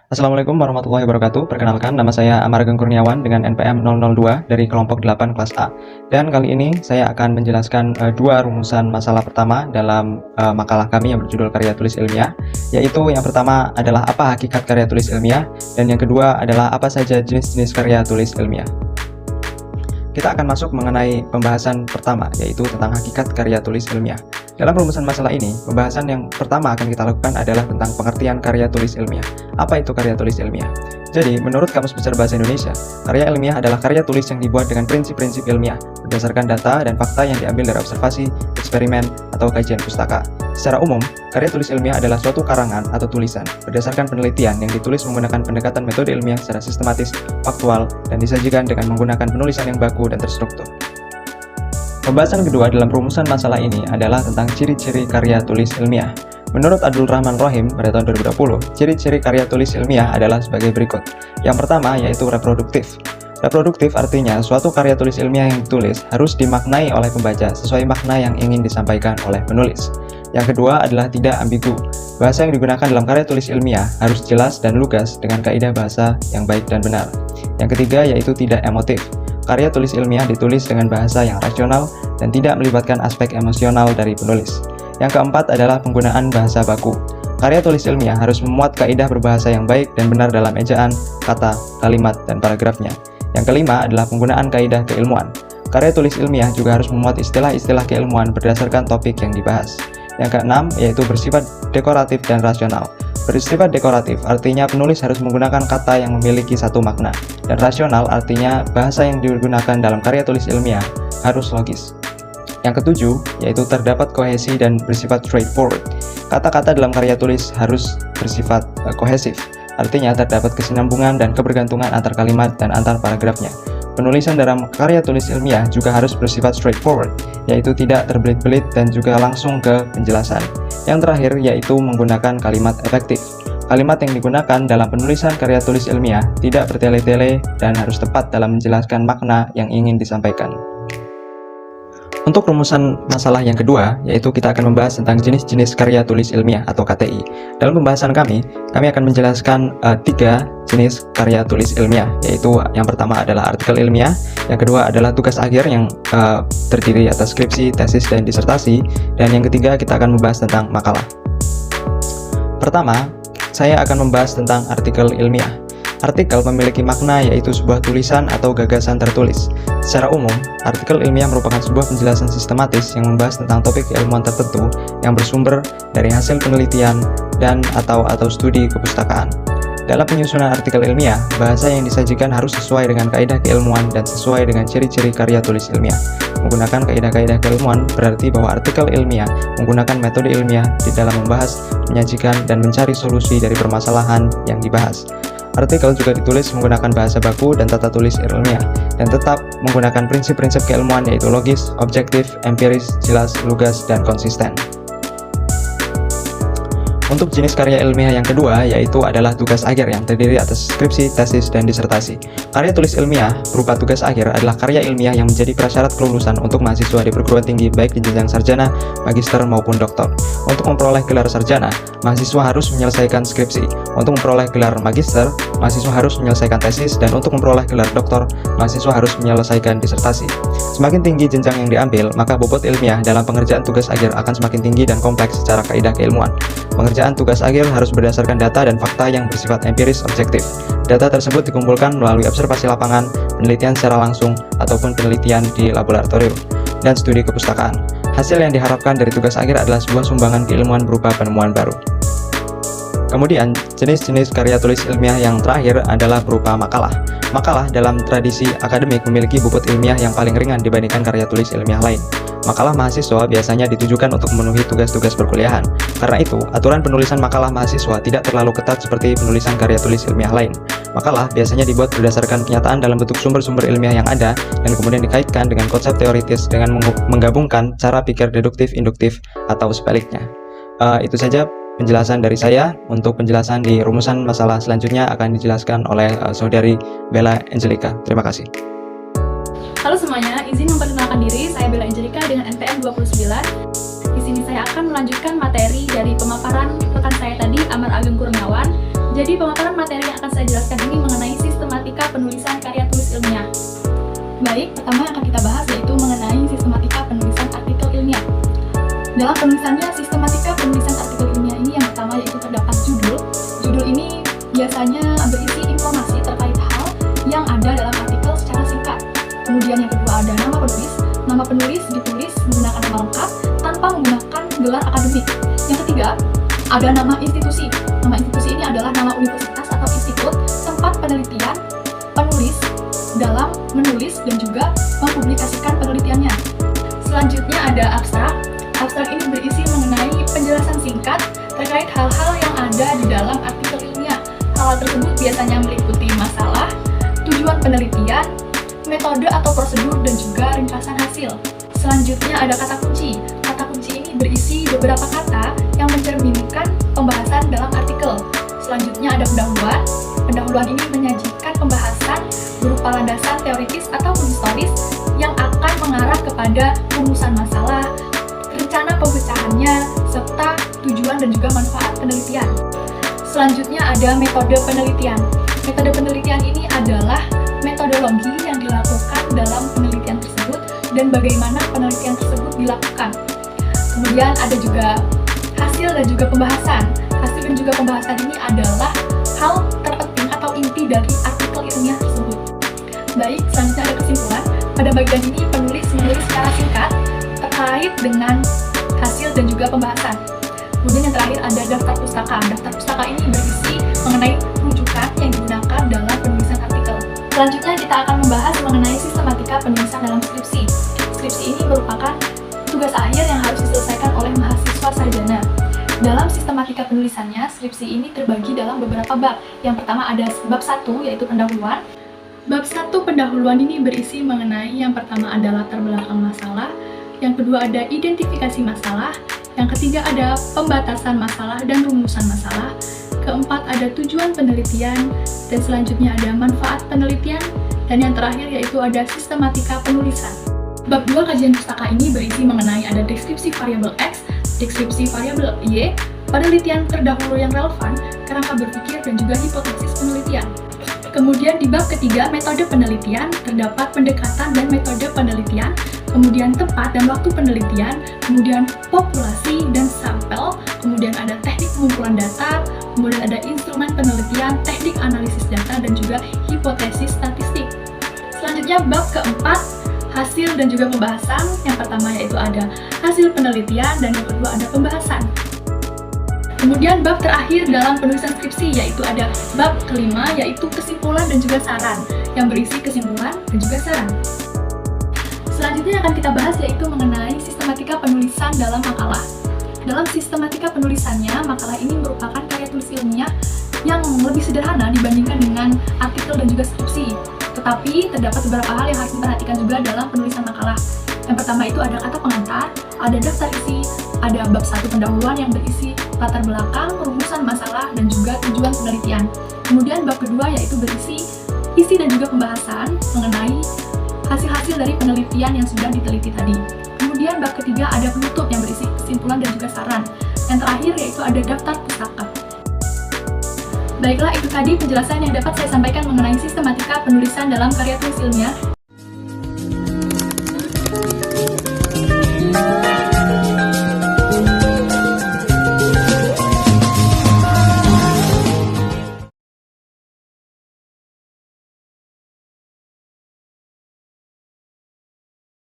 Assalamualaikum warahmatullahi wabarakatuh. Perkenalkan, nama saya Amar Ageng Kurniawan dengan NPM 002 dari kelompok 8 kelas A. Dan kali ini saya akan menjelaskan dua rumusan masalah pertama dalam makalah kami yang berjudul karya tulis ilmiah, yaitu yang pertama adalah apa hakikat karya tulis ilmiah, dan yang kedua adalah apa saja jenis-jenis karya tulis ilmiah. Kita akan masuk mengenai pembahasan pertama, yaitu tentang hakikat karya tulis ilmiah. Dalam rumusan masalah ini, pembahasan yang pertama akan kita lakukan adalah tentang pengertian karya tulis ilmiah. Apa itu karya tulis ilmiah? Jadi, menurut Kamus Besar Bahasa Indonesia, karya ilmiah adalah karya tulis yang dibuat dengan prinsip-prinsip ilmiah, berdasarkan data dan fakta yang diambil dari observasi, eksperimen, atau kajian pustaka. Secara umum, karya tulis ilmiah adalah suatu karangan atau tulisan, berdasarkan penelitian yang ditulis menggunakan pendekatan metode ilmiah secara sistematis, faktual, dan disajikan dengan menggunakan penulisan yang baku dan terstruktur. Pembahasan kedua dalam rumusan masalah ini adalah tentang ciri-ciri karya tulis ilmiah. Menurut Abdul Rahman Rohim pada tahun 2020, ciri-ciri karya tulis ilmiah adalah sebagai berikut. Yang pertama yaitu reproduktif. Reproduktif artinya suatu karya tulis ilmiah yang ditulis harus dimaknai oleh pembaca sesuai makna yang ingin disampaikan oleh penulis. Yang kedua adalah tidak ambigu. Bahasa yang digunakan dalam karya tulis ilmiah harus jelas dan lugas dengan kaidah bahasa yang baik dan benar. Yang ketiga yaitu tidak emotif. Karya tulis ilmiah ditulis dengan bahasa yang rasional dan tidak melibatkan aspek emosional dari penulis. Yang keempat adalah penggunaan bahasa baku. Karya tulis ilmiah harus memuat kaidah berbahasa yang baik dan benar dalam ejaan, kata, kalimat, dan paragrafnya. Yang kelima adalah penggunaan kaidah keilmuan. Karya tulis ilmiah juga harus memuat istilah-istilah keilmuan berdasarkan topik yang dibahas. Yang keenam yaitu bersifat dekoratif dan rasional. Bersifat dekoratif artinya penulis harus menggunakan kata yang memiliki satu makna, dan rasional artinya bahasa yang digunakan dalam karya tulis ilmiah harus logis. Yang ketujuh yaitu terdapat kohesi dan bersifat straightforward. Kata-kata dalam karya tulis harus bersifat kohesif, artinya terdapat kesinambungan dan kebergantungan antar kalimat dan antar paragrafnya. Penulisan dalam karya tulis ilmiah juga harus bersifat straightforward, yaitu tidak terbelit-belit dan juga langsung ke penjelasan. Yang terakhir yaitu menggunakan kalimat efektif. Kalimat yang digunakan dalam penulisan karya tulis ilmiah tidak bertele-tele dan harus tepat dalam menjelaskan makna yang ingin disampaikan. Untuk rumusan masalah yang kedua, yaitu kita akan membahas tentang jenis-jenis karya tulis ilmiah atau KTI. Dalam pembahasan kami akan menjelaskan tiga jenis karya tulis ilmiah, yaitu yang pertama adalah artikel ilmiah, yang kedua adalah tugas akhir yang terdiri atas skripsi, tesis, dan disertasi, dan yang ketiga kita akan membahas tentang makalah. Pertama, saya akan membahas tentang artikel ilmiah. Artikel memiliki makna yaitu sebuah tulisan atau gagasan tertulis. Secara umum, artikel ilmiah merupakan sebuah penjelasan sistematis yang membahas tentang topik keilmuan tertentu yang bersumber dari hasil penelitian dan atau studi kepustakaan. Dalam penyusunan artikel ilmiah, bahasa yang disajikan harus sesuai dengan kaidah keilmuan dan sesuai dengan ciri-ciri karya tulis ilmiah. Menggunakan kaidah-kaidah keilmuan berarti bahwa artikel ilmiah menggunakan metode ilmiah di dalam membahas, menyajikan, dan mencari solusi dari permasalahan yang dibahas. Artikel juga ditulis menggunakan bahasa baku dan tata tulis ilmiah, dan tetap menggunakan prinsip-prinsip keilmuan yaitu logis, objektif, empiris, jelas, lugas, dan konsisten. Untuk jenis karya ilmiah yang kedua yaitu adalah tugas akhir yang terdiri atas skripsi, tesis, dan disertasi. Karya tulis ilmiah berupa tugas akhir adalah karya ilmiah yang menjadi prasyarat kelulusan untuk mahasiswa di perguruan tinggi baik di jenjang sarjana, magister, maupun doktor. Untuk memperoleh gelar sarjana, mahasiswa harus menyelesaikan skripsi. Untuk memperoleh gelar magister, mahasiswa harus menyelesaikan tesis, dan untuk memperoleh gelar doktor, mahasiswa harus menyelesaikan disertasi. Semakin tinggi jenjang yang diambil, maka bobot ilmiah dalam pengerjaan tugas akhir akan semakin tinggi dan kompleks secara kaidah keilmuan. Pengerjaan tugas akhir harus berdasarkan data dan fakta yang bersifat empiris objektif. Data tersebut dikumpulkan melalui observasi lapangan, penelitian secara langsung, ataupun penelitian di laboratorium, dan studi kepustakaan. Hasil yang diharapkan dari tugas akhir adalah sebuah sumbangan keilmuan berupa penemuan baru. Kemudian, jenis-jenis karya tulis ilmiah yang terakhir adalah berupa makalah. Makalah dalam tradisi akademik memiliki bobot ilmiah yang paling ringan dibandingkan karya tulis ilmiah lain. Makalah mahasiswa biasanya ditujukan untuk memenuhi tugas-tugas perkuliahan. Karena itu, aturan penulisan makalah mahasiswa tidak terlalu ketat seperti penulisan karya tulis ilmiah lain. Makalah biasanya dibuat berdasarkan kenyataan dalam bentuk sumber-sumber ilmiah yang ada, dan kemudian dikaitkan dengan konsep teoritis dengan menggabungkan cara pikir deduktif, induktif, atau sebaliknya. Itu saja penjelasan dari saya. Untuk penjelasan di rumusan masalah selanjutnya akan dijelaskan oleh saudari Bella Angelica. Terima kasih. Halo semuanya, izin memperkenalkan diri, saya Bella Angelica dengan NPM 29. Di sini saya akan melanjutkan materi dari pemaparan rekan saya tadi, Amar Ageng Kurniawan. Jadi pemaparan materi yang akan saya jelaskan ini mengenai sistematika penulisan karya tulis ilmiah. Baik, pertama yang akan kita bahas yaitu mengenai sistematika penulisan artikel ilmiah. Dalam penulisannya, sistematika penulisan artikel ilmiah ini yang pertama yaitu terdapat judul. Judul ini biasanya berisi informasi terkait hal yang ada dalam artikel secara singkat. Kemudian yang kedua ada nama penulis. Nama penulis ditulis menggunakan nama lengkap tanpa menggunakan gelar akademik. Yang ketiga, ada nama institusi. Nama institusi ini adalah nama universitas atau institut tempat penelitian penulis dalam menulis dan juga mempublikasikan penelitiannya. Selanjutnya ada abstrak. Abstrak ini berisi mengenai penjelasan singkat terkait hal-hal yang ada di dalam artikel ilmiah. Hal tersebut biasanya meliputi masalah, tujuan penelitian, metode atau prosedur, dan juga ringkasan hasil. Selanjutnya ada kata kunci. Kata kunci ini berisi beberapa kata yang mencerminkan pembahasan dalam artikel. Selanjutnya ada pendahuluan. Pendahuluan ini menyajikan pembahasan berupa landasan teoritis atau historis yang akan mengarah kepada rumusan masalah, rencana pemecahannya, serta tujuan dan juga manfaat penelitian. Selanjutnya ada metode penelitian. Metode penelitian ini adalah metodologi yang dilakukan dalam penelitian tersebut dan bagaimana penelitian tersebut dilakukan. Kemudian ada juga hasil dan juga pembahasan. Hasil dan juga pembahasan ini adalah hal terpenting atau inti dari artikel ilmiah tersebut. Baik, selanjutnya ada kesimpulan. Pada bagian ini penulis menulis secara singkat terkait dengan hasil dan juga pembahasan. Kemudian yang terakhir ada daftar pustaka. Daftar pustaka ini berisi mengenai rujukan yang digunakan dalam penulisan artikel. Selanjutnya kita akan membahas mengenai sistematika penulisan dalam skripsi. Skripsi ini merupakan tugas akhir yang harus diselesaikan oleh mahasiswa sarjana. Dalam sistematika penulisannya, skripsi ini terbagi dalam beberapa bab. Yang pertama ada bab 1, yaitu pendahuluan. Bab 1 pendahuluan ini berisi mengenai yang pertama ada latar belakang masalah, yang kedua ada identifikasi masalah, yang ketiga ada pembatasan masalah dan rumusan masalah, keempat ada tujuan penelitian, dan selanjutnya ada manfaat penelitian, dan yang terakhir yaitu ada sistematika penulisan. Bab 2 kajian pustaka ini berisi mengenai ada deskripsi variabel X, deskripsi variabel Y, penelitian terdahulu yang relevan, kerangka berpikir, dan juga hipotesis penelitian. Kemudian di bab ketiga, metode penelitian, terdapat pendekatan dan metode penelitian, kemudian tempat dan waktu penelitian, kemudian populasi dan sampel, kemudian ada teknik pengumpulan data, kemudian ada instrumen penelitian, teknik analisis data, dan juga hipotesis statistik. Selanjutnya bab keempat, hasil dan juga pembahasan. Yang pertama yaitu ada hasil penelitian dan yang kedua ada pembahasan. Kemudian bab terakhir dalam penulisan skripsi yaitu ada bab kelima yaitu kesimpulan dan juga saran yang berisi kesimpulan dan juga saran. Selanjutnya yang akan kita bahas yaitu mengenai sistematika penulisan dalam makalah. Dalam sistematika penulisannya, makalah ini merupakan karya tulis ilmiah yang lebih sederhana dibandingkan dengan artikel dan juga skripsi. Tetapi terdapat beberapa hal yang harus diperhatikan juga dalam penulisan makalah. Yang pertama itu ada kata pengantar, ada daftar isi, ada bab 1 pendahuluan yang berisi latar belakang, rumusan masalah, dan juga tujuan penelitian. Kemudian bab kedua yaitu berisi isi dan juga pembahasan mengenai hasil-hasil dari penelitian yang sudah diteliti tadi. Kemudian bab ketiga ada penutup yang berisi kesimpulan dan juga saran. Yang terakhir yaitu ada daftar pustaka. Baiklah, itu tadi penjelasan yang dapat saya sampaikan mengenai sistematika penulisan dalam karya tulis ilmiah.